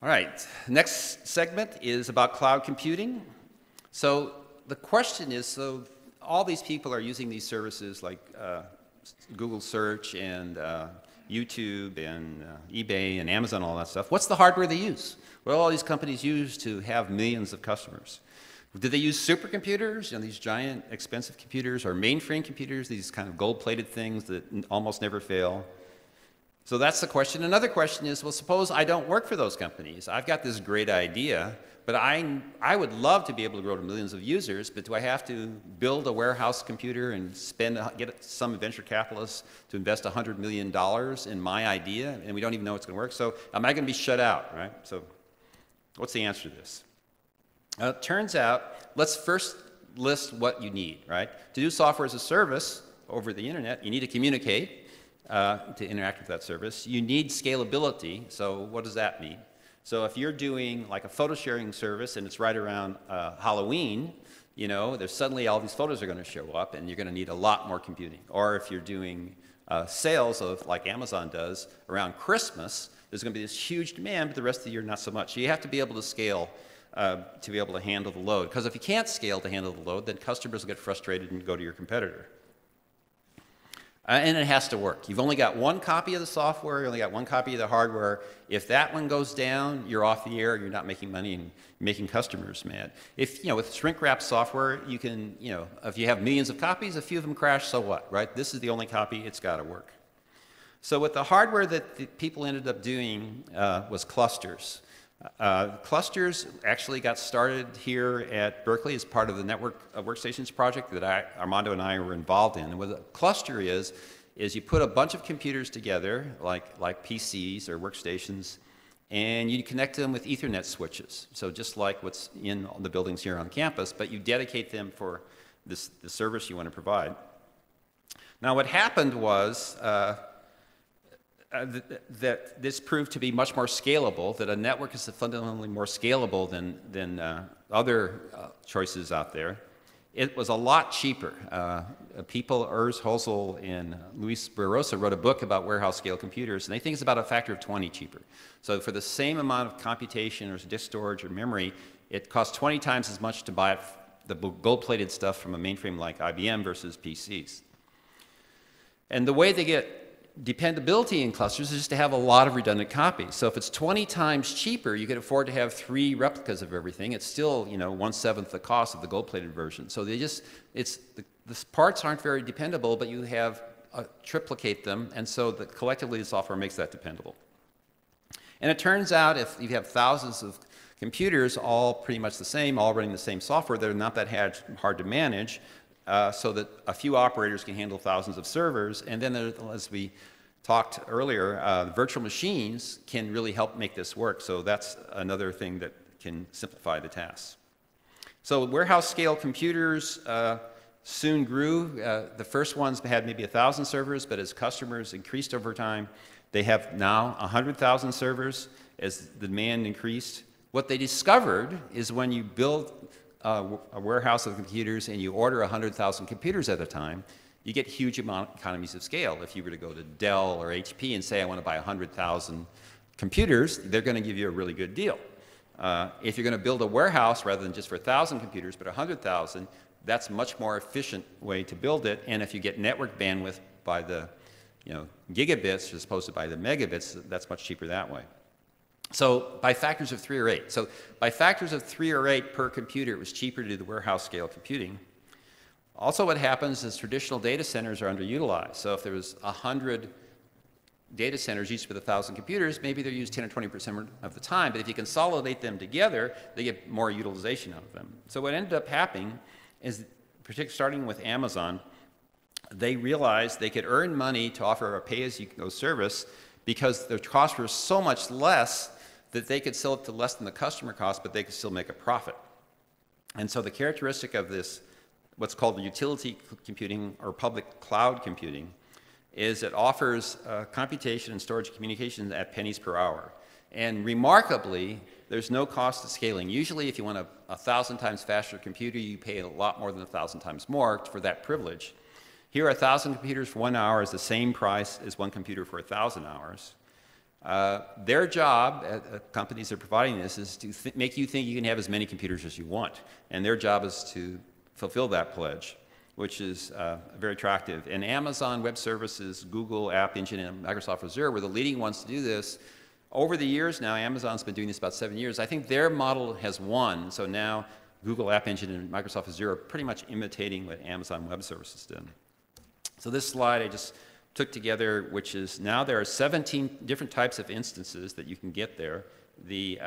All right, next segment is about cloud computing. So the question is, so all these people are using these services like Google Search and YouTube and eBay and Amazon, all that stuff. What's the hardware they use? What do all these companies use to have millions of customers? Do they use supercomputers, these giant expensive computers, or mainframe computers, these kind of gold-plated things that almost never fail? So that's the question. Another question is, well, suppose I don't work for those companies. I've got this great idea, but I would love to be able to grow to millions of users, but do I have to build a warehouse computer and get some venture capitalists to invest $100 million in my idea, and we don't even know it's going to work? So am I going to be shut out, right? So what's the answer to this? It turns out, let's first list what you need, right? To do software as a service over the internet, you need to communicate to interact with that service. You need scalability. So what does that mean? So if you're doing like a photo sharing service and it's right around Halloween, there's suddenly all these photos are going to show up and you're going to need a lot more computing. Or if you're doing sales of like Amazon does around Christmas, there's going to be this huge demand, but the rest of the year not so much. So you have to be able to scale to be able to handle the load. Because if you can't scale to handle the load, then customers will get frustrated and go to your competitor. And it has to work. You've only got one copy of the software, you only got one copy of the hardware. If that one goes down, you're off the air, you're not making money and making customers mad. If, with shrink-wrap software, you can, if you have millions of copies, a few of them crash, so what, right? This is the only copy, it's got to work. So with the hardware that the people ended up doing was clusters. Clusters actually got started here at Berkeley as part of the network workstations project that Armando and I were involved in. And what a cluster is you put a bunch of computers together, like PCs or workstations, and you connect them with Ethernet switches. So just like what's in the buildings here on campus, but you dedicate them for the service you want to provide. Now what happened was that this proved to be much more scalable, that a network is fundamentally more scalable than other choices out there. It was a lot cheaper. People, Urs Hosel and Luis Barroso wrote a book about warehouse scale computers, and they think it's about a factor of 20 cheaper. So for the same amount of computation or disk storage or memory, it costs 20 times as much to buy the gold-plated stuff from a mainframe like IBM versus PCs. And the way they get dependability in clusters is just to have a lot of redundant copies. So if it's 20 times cheaper, you can afford to have 3 replicas of everything. It's still, 1/7 the cost of the gold-plated version. So the parts aren't very dependable, but you have triplicate them, and so collectively the software makes that dependable. And it turns out if you have thousands of computers, all pretty much the same, all running the same software, they're not that hard to manage. So that a few operators can handle thousands of servers, and then as we talked earlier, virtual machines can really help make this work, so that's another thing that can simplify the tasks. So warehouse scale computers soon grew. The first ones had maybe 1,000 servers, but as customers increased over time, they have now 100,000 servers as the demand increased. What they discovered is when you build a warehouse of computers and you order 100,000 computers at a time, you get huge economies of scale. If you were to go to Dell or HP and say, I want to buy 100,000 computers, they're going to give you a really good deal. If you're going to build a warehouse rather than just for 1,000 computers, but 100,000, that's a much more efficient way to build it. And if you get network bandwidth by the gigabits as opposed to by the megabits, that's much cheaper that way. So by factors of 3 or 8. So by factors of 3 or 8 per computer, it was cheaper to do the warehouse scale computing. Also what happens is traditional data centers are underutilized. So if there was 100 data centers, each with 1,000 computers, maybe they're used 10 or 20% of the time, but if you consolidate them together, they get more utilization out of them. So what ended up happening is, particularly starting with Amazon, they realized they could earn money to offer a pay-as-you-go service because their costs were so much less that they could sell it to less than the customer cost, but they could still make a profit. And so the characteristic of this, what's called the utility computing or public cloud computing, is it offers computation and storage communications at pennies per hour. And remarkably, there's no cost to scaling. Usually if you want a 1,000 times faster computer, you pay a lot more than 1,000 times more for that privilege. Here, 1,000 computers for 1 hour is the same price as one computer for 1,000 hours. Their job, companies that are providing this, is to make you think you can have as many computers as you want. And their job is to fulfill that pledge, which is very attractive. And Amazon Web Services, Google App Engine, and Microsoft Azure were the leading ones to do this. Over the years now, Amazon's been doing this about 7 years. I think their model has won. So now Google App Engine and Microsoft Azure are pretty much imitating what Amazon Web Services did. So this slide I just took together, which is now there are 17 different types of instances that you can get there. The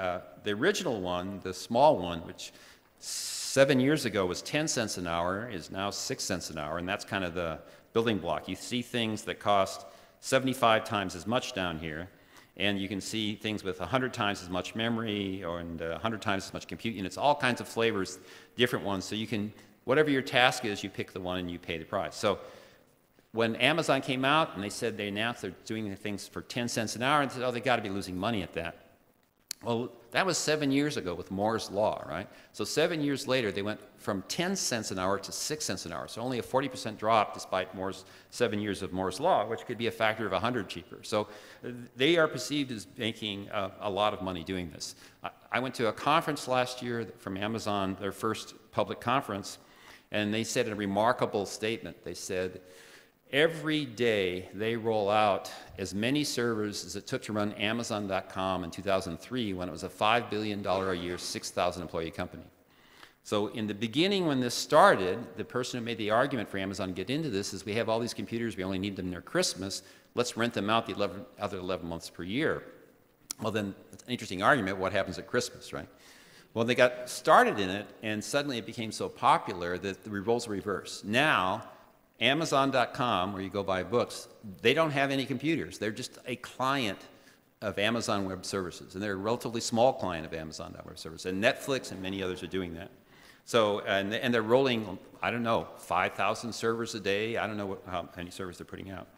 original one, the small one, which 7 years ago was 10 cents an hour, is now 6 cents an hour, and that's kind of the building block. You see things that cost 75 times as much down here, and you can see things with 100 times as much memory and 100 times as much compute units, all kinds of flavors, different ones. So you can, whatever your task is, you pick the one and you pay the price. So when Amazon came out and they announced they're doing things for 10 cents an hour, and said, oh, they got to be losing money at that. Well, that was 7 years ago with Moore's Law, right? So 7 years later, they went from 10 cents an hour to 6 cents an hour. So only a 40% drop despite 7 years of Moore's Law, which could be a factor of 100 cheaper. So they are perceived as making a lot of money doing this. I went to a conference last year from Amazon, their first public conference, and they said a remarkable statement. They said, every day they roll out as many servers as it took to run Amazon.com in 2003 when it was a $5 billion a year, 6,000 employee company. So in the beginning when this started, the person who made the argument for Amazon to get into this is we have all these computers, we only need them near Christmas, let's rent them out the other 11 months per year. Well then, it's an interesting argument, what happens at Christmas, right? Well, they got started in it and suddenly it became so popular that the roles reversed. Now, Amazon.com, where you go buy books, they don't have any computers. They're just a client of Amazon Web Services, and they're a relatively small client of Amazon Web Services. And Netflix and many others are doing that. So, and they're rolling, I don't know, 5,000 servers a day. I don't know how many servers they're putting out.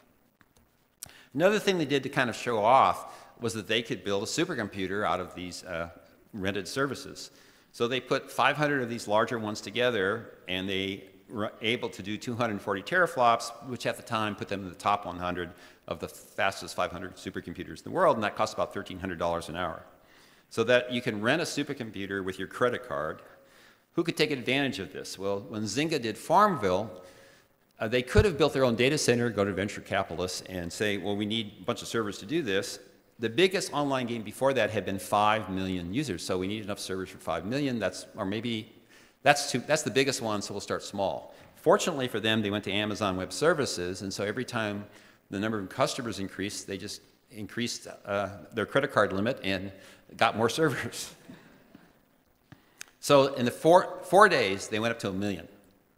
Another thing they did to kind of show off was that they could build a supercomputer out of these rented services. So they put 500 of these larger ones together, and they were able to do 240 teraflops, which at the time put them in the top 100 of the fastest 500 supercomputers in the world, and that costs about $1,300 an hour. So that you can rent a supercomputer with your credit card. Who could take advantage of this? Well, when Zynga did Farmville, they could have built their own data center, go to venture capitalists, and say, well, we need a bunch of servers to do this. The biggest online game before that had been 5 million users, so we need enough servers for 5 million. That's the biggest one, so we'll start small. Fortunately for them, they went to Amazon Web Services, and so every time the number of customers increased, they just increased their credit card limit and got more servers. So in the four days, they went up to 1 million.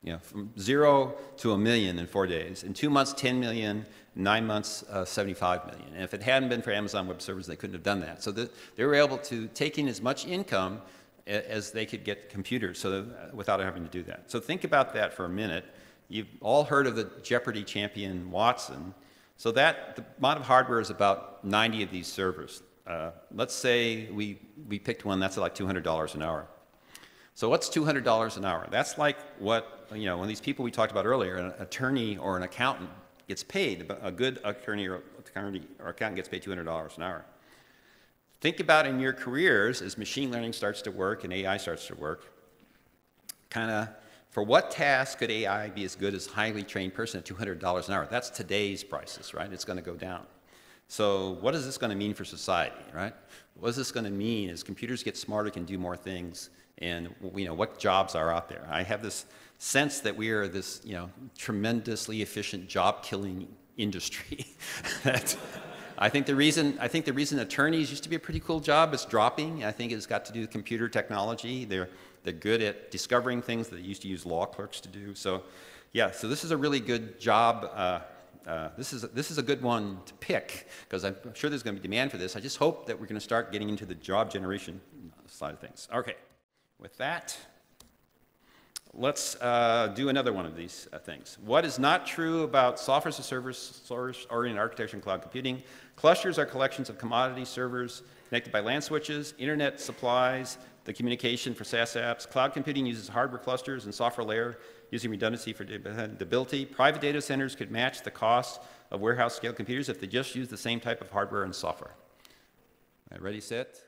You know, from 0 to 1 million in 4 days. In 2 months, 10 million. 9 months, 75 million. And if it hadn't been for Amazon Web Services, they couldn't have done that. So they were able to take in as much income as they could get computers without having to do that. So think about that for a minute. You've all heard of the Jeopardy champion Watson. So the amount of hardware is about 90 of these servers. Let's say we picked one that's like $200 an hour. So what's $200 an hour? That's like what, you know, when these people we talked about earlier, an attorney or an accountant gets paid. A good attorney or accountant gets paid $200 an hour. Think about in your careers as machine learning starts to work and AI starts to work, kind of for what task could AI be as good as a highly trained person at $200 an hour? That's today's prices, right? It's going to go down. So what is this going to mean for society, right? What is this going to mean as computers get smarter, can do more things, and you know, what jobs are out there? I have this sense that we are this, you know, tremendously efficient job-killing industry. That I think the reason attorneys used to be a pretty cool job is dropping. I think it's got to do with computer technology. They're good at discovering things that they used to use law clerks to do. So, yeah. So this is a really good job. This is a good one to pick because I'm sure there's going to be demand for this. I just hope that we're going to start getting into the job generation side of things. Okay. With that, let's do another one of these things. What is not true about software as a service-oriented architecture and cloud computing? Clusters are collections of commodity servers connected by LAN switches. Internet supplies the communication for SaaS apps. Cloud computing uses hardware clusters and software layer using redundancy for dependability. Private data centers could match the cost of warehouse-scale computers if they just use the same type of hardware and software. Ready, set.